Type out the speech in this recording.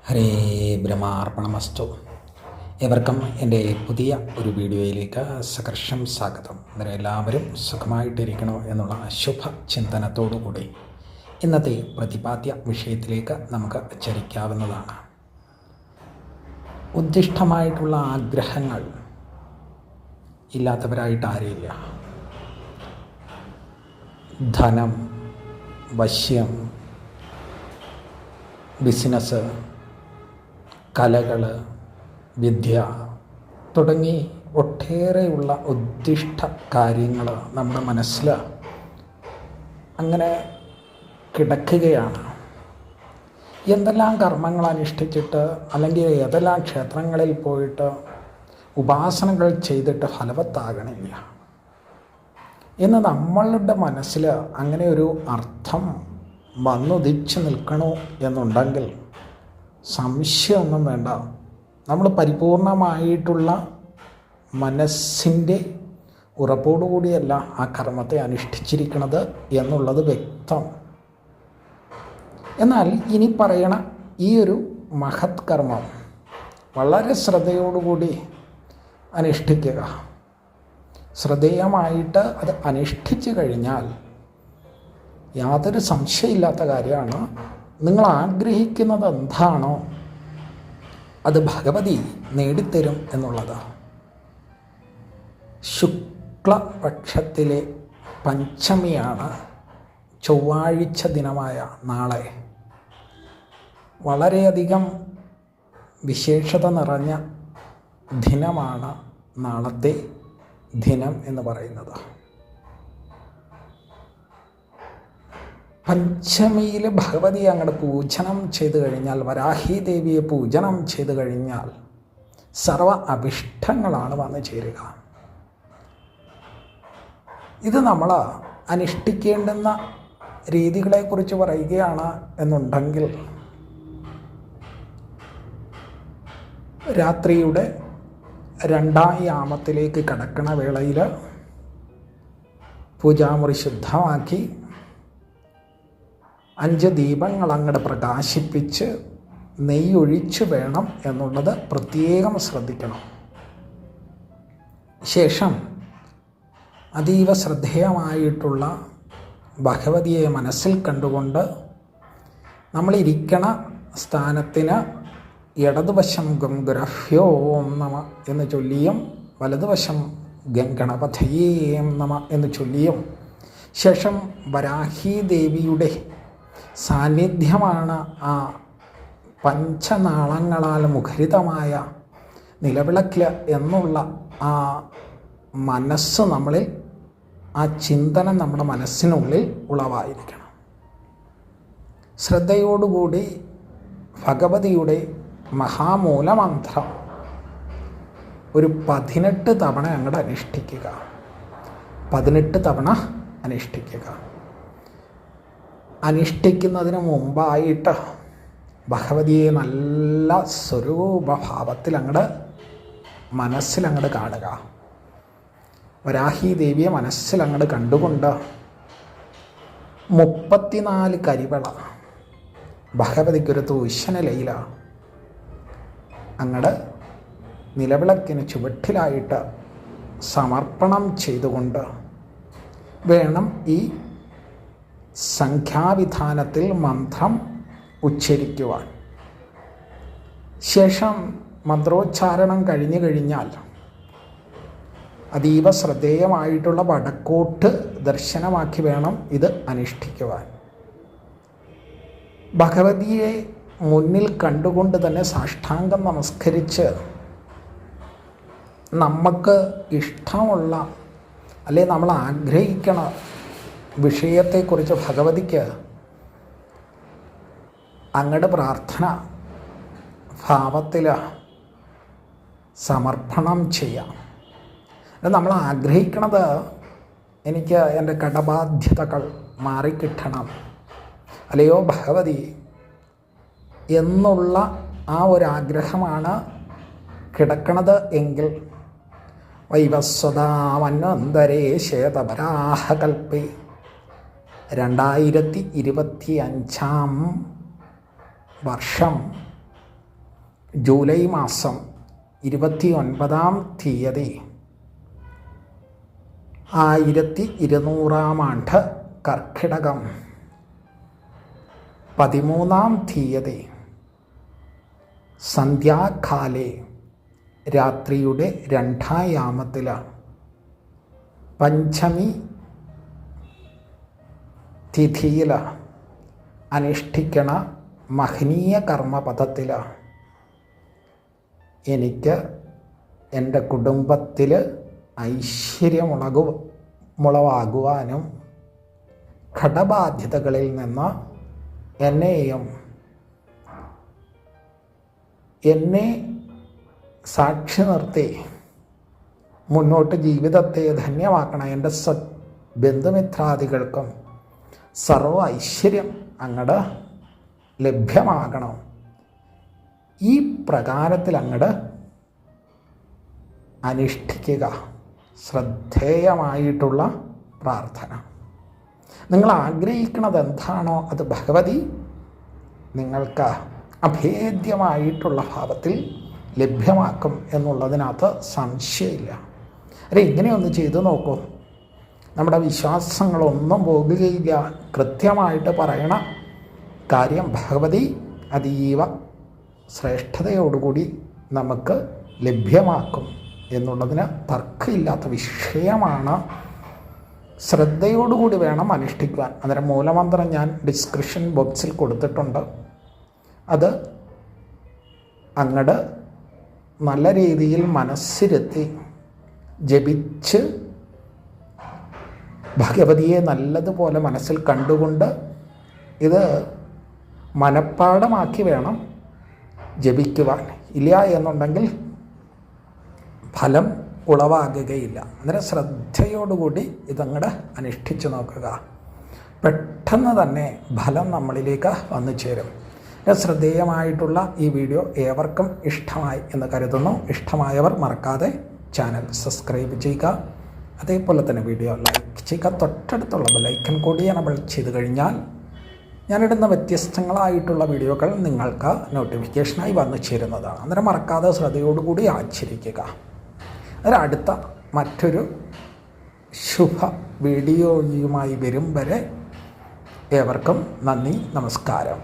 ഹരേ ബ്രഹ്മാർപ്പണമസ്തു. ഏവർക്കും എൻ്റെ പുതിയ ഒരു വീഡിയോയിലേക്ക് സകർഷം സ്വാഗതം. അന്നേരം എല്ലാവരും സുഖമായിട്ടിരിക്കണോ എന്നുള്ള ശുഭ ചിന്തനത്തോടുകൂടി ഇന്നത്തെ പ്രതിപാദ്യ വിഷയത്തിലേക്ക് നമുക്ക് ചരിക്കാവുന്നതാണ്. ഉദ്ദിഷ്ടമായിട്ടുള്ള ആഗ്രഹങ്ങൾ ഇല്ലാത്തവരായിട്ട് ആരുമില്ല. ധനം, വശ്യം, ബിസിനസ്, കലകൾ, വിദ്യ തുടങ്ങി ഒട്ടേറെയുള്ള ഉദ്ദിഷ്ട കാര്യങ്ങൾ നമ്മുടെ മനസ്സിൽ അങ്ങനെ കിടക്കുകയാണ്. എന്തെല്ലാം കർമ്മങ്ങൾ അനുഷ്ഠിച്ചിട്ട് അല്ലെങ്കിൽ ഏതെല്ലാം ക്ഷേത്രങ്ങളിൽ പോയിട്ട് ഉപാസനകൾ ചെയ്തിട്ട് ഫലവത്താകണില്ല എന്ന് നമ്മളുടെ മനസ്സിൽ അങ്ങനെ ഒരു അർത്ഥം വന്നുദിച്ച് നിൽക്കണോ എന്നുണ്ടെങ്കിൽ സംശയമൊന്നും വേണ്ട. നമ്മൾ പരിപൂർണമായിട്ടുള്ള മനസ്സിൻ്റെ ഉറപ്പോടുകൂടിയല്ല ആ കർമ്മത്തെ അനുഷ്ഠിച്ചിരിക്കുന്നത് എന്നുള്ളത് വ്യക്തം. എന്നാൽ ഇനി പറയണ ഈ ഒരു മഹത് കർമ്മം വളരെ ശ്രദ്ധയോടുകൂടി അനുഷ്ഠിക്കുക. ശ്രദ്ധേയമായിട്ട് അത് അനുഷ്ഠിച്ചു കഴിഞ്ഞാൽ യാതൊരു സംശയമില്ലാത്ത കാര്യമാണ്, നിങ്ങൾ ആഗ്രഹിക്കുന്നത് എന്താണോ അത് ഭഗവതി നേടിത്തരും എന്നുള്ളത്. ശുക്ലപക്ഷത്തിലെ പഞ്ചമിയാണ് ചൊവ്വാഴ്ച ദിനമായ നാളെ. വളരെയധികം വിശേഷത നിറഞ്ഞ ദിനമാണ് നാളത്തെ ദിനം എന്ന് പറയുന്നത്. പഞ്ചമിയിൽ ഭഗവതിയെ അങ്ങോട്ട് പൂജനം ചെയ്തു കഴിഞ്ഞാൽ, വരാഹി ദേവിയെ പൂജനം ചെയ്തു കഴിഞ്ഞാൽ സർവ അഭിഷ്ടങ്ങളാണ് വന്നു ചേരുക. ഇത് നമ്മൾ അനുഷ്ഠിക്കേണ്ടുന്ന രീതികളെക്കുറിച്ച് പറയുകയാണ് എന്നുണ്ടെങ്കിൽ, രാത്രിയുടെ 2-ാം യാമത്തിലേക്ക് കടക്കണ വേളയിൽ പൂജാമുറി ശുദ്ധമാക്കി 5 ദീപങ്ങൾ അങ്ങോട്ട് പ്രകാശിപ്പിച്ച് നെയ്യൊഴിച്ച് വേണം എന്നുള്ളത് പ്രത്യേകം ശ്രദ്ധിക്കണം. ശേഷം അതീവ ശ്രദ്ധേയമായിട്ടുള്ള ഭഗവതിയെ മനസ്സിൽ കണ്ടുകൊണ്ട് നമ്മളിരിക്കണ സ്ഥാനത്തിന് ഇടതുവശം ഗംഗുരഹ്യോം നമ എന്ന് ചൊല്ലിയും വലതുവശം ഗംഗണപതയേ നമ എന്ന് ചൊല്ലിയും ശേഷം വരാഹി ദേവിയുടെ സാന്നിധ്യമാണ് ആ പഞ്ചനാളങ്ങളാൽ മുഖരിതമായ നിലവിളക്കിൽ എന്നുള്ള ആ മനസ്സ് നമ്മളിൽ, ആ ചിന്തനം നമ്മുടെ മനസ്സിനുള്ളിൽ ഉളവായിരിക്കണം. ശ്രദ്ധയോടുകൂടി ഭഗവതിയുടെ മഹാമൂലമന്ത്രം ഒരു 18 തവണ അങ്ങോട്ട് അനുഷ്ഠിക്കുക. 18 തവണ അനുഷ്ഠിക്കുക. അനുഷ്ഠിക്കുന്നതിന് മുമ്പായിട്ട് ഭഗവതിയെ നല്ല സ്വരൂപഭാവത്തിൽ അങ്ങോട്ട് മനസ്സിലങ്ങോട്ട് കാണുക. വരാഹി ദേവിയെ മനസ്സിലങ്ങോട്ട് കണ്ടുകൊണ്ട് 34 കരിവള ഭഗവതിക്കൊരു തൂശനലയില അങ്ങോട്ട് നിലവിളക്കിന് ചുവട്ടിലായിട്ട് സമർപ്പണം ചെയ്തുകൊണ്ട് വേണം ഈ സംഖ്യാവിധാനത്തിൽ മന്ത്രം ഉച്ചരിക്കുവാൻ. ശേഷം മന്ത്രോച്ചാരണം കഴിഞ്ഞു കഴിഞ്ഞാൽ അതീവ ശ്രദ്ധേയമായിട്ടുള്ള വടക്കോട്ട് ദർശനമാക്കി വേണം ഇത് അനുഷ്ഠിക്കുവാൻ. ഭഗവതിയെ മുന്നിൽ കണ്ടുകൊണ്ട് തന്നെ സാഷ്ടാംഗം നമസ്കരിച്ച് നമുക്ക് ഇഷ്ടമുള്ള അല്ലെ നമ്മൾ ആഗ്രഹിക്കണ വിഷയത്തെക്കുറിച്ച് ഭഗവതിക്ക് അങ്ങയുടെ പ്രാർത്ഥന ഭാവത്തിൽ സമർപ്പണം ചെയ്യാം. നമ്മൾ ആഗ്രഹിക്കണത്, എനിക്ക് എൻ്റെ കടബാധ്യതകൾ മാറിക്കിട്ടണം, അല്ലയോ ഭഗവതി എന്നുള്ള ആ ഒരാഗ്രഹമാണ് കിടക്കണത് എങ്കിൽ വൈവസ്വതാമന്വന്തരേ ശേതപരാഹകൽപ്പേ 2025 വർഷം ജൂലൈ മാസം 29-ാം തീയതി 1200-ാം ആണ്ട് കർക്കിടകം 13-ാം തീയതി സന്ധ്യാകാലേ രാത്രിയുടെ 2-ാം യാമത്തിൽ പഞ്ചമി തിഥിയിൽ അനുഷ്ഠിക്കണ മഹനീയ കർമ്മപഥത്തിൽ എനിക്ക് എൻ്റെ കുടുംബത്തിൽ ഐശ്വര്യമുളവാകുവാനും കടബാധ്യതകളിൽ നിന്ന് എന്നെ സാക്ഷി നിർത്തി മുന്നോട്ട് ജീവിതത്തെ ധന്യമാക്കണ എൻ്റെ ബന്ധുമിത്രാദികൾക്കും സർവ ഐശ്വര്യം അങ്ങട് ലഭ്യമാകണം. ഈ പ്രകാരത്തിൽ അങ്ങട് അനുഷ്ഠിക്കുക. ശ്രദ്ധേയമായിട്ടുള്ള പ്രാർത്ഥന. നിങ്ങൾ ആഗ്രഹിക്കുന്നത് എന്താണോ അത് ഭഗവതി നിങ്ങൾക്ക് അഭേദ്യമായിട്ടുള്ള ഭാവത്തിൽ ലഭ്യമാക്കും എന്നുള്ളതിനകത്ത് സംശയമില്ല. ഇങ്ങനെയൊന്ന് ചെയ്തു നോക്കൂ. നമ്മുടെ വിശ്വാസങ്ങളൊന്നും പോകുകയില്ല. കൃത്യമായിട്ട് പറയണ കാര്യം ഭഗവതി അതീവ ശ്രേഷ്ഠതയോടുകൂടി നമുക്ക് ലഭ്യമാക്കും എന്നുള്ളതിന് തർക്കമില്ലാത്ത വിഷയമാണ്. ശ്രദ്ധയോടുകൂടി വേണം അനുഷ്ഠിക്കുവാൻ. അന്നേരം മൂലമന്ത്രം ഞാൻ ഡിസ്ക്രിപ്ഷൻ ബോക്സിൽ കൊടുത്തിട്ടുണ്ട്. അത് അങ്ങട് നല്ല രീതിയിൽ മനസ്സിരുത്തി ജപിച്ച് ഭഗവതിയെ നല്ലതുപോലെ മനസ്സിൽ കണ്ടുകൊണ്ട് ഇത് മനഃപ്പാഠമാക്കി വേണം ജപിക്കുവാൻ. ഇല്ല എന്നുണ്ടെങ്കിൽ ഫലം ഉളവാകുകയില്ല. അന്നേരം ശ്രദ്ധയോടുകൂടി ഇതങ്ങടെ അനുഷ്ഠിച്ചു നോക്കുക. പെട്ടെന്ന് തന്നെ ഫലം നമ്മളിലേക്ക് വന്നു ചേരും. ശ്രദ്ധേയമായിട്ടുള്ള ഈ വീഡിയോ ഏവർക്കും ഇഷ്ടമായി എന്ന് കരുതുന്നു. ഇഷ്ടമായവർ മറക്കാതെ ചാനൽ സബ്സ്ക്രൈബ് ചെയ്യുക. അതേപോലെ തന്നെ വീഡിയോ ലൈക്ക് ചെയ്യുക. തൊട്ടടുത്തുള്ള ബെല്ലൈക്കൺ കൂടി എനബിൾ ചെയ്ത് കഴിഞ്ഞാൽ ഞാനിടുന്ന വ്യത്യസ്തങ്ങളായിട്ടുള്ള വീഡിയോകൾ നിങ്ങൾക്ക് നോട്ടിഫിക്കേഷനായി വന്നു ചേരുന്നതാണ്. അന്നേരം മറക്കാതെ ശ്രദ്ധയോടുകൂടി ആചരിക്കുക. അടുത്ത മറ്റൊരു ശുഭ വീഡിയോയുമായി വരും വരെ ഏവർക്കും നന്ദി, നമസ്കാരം.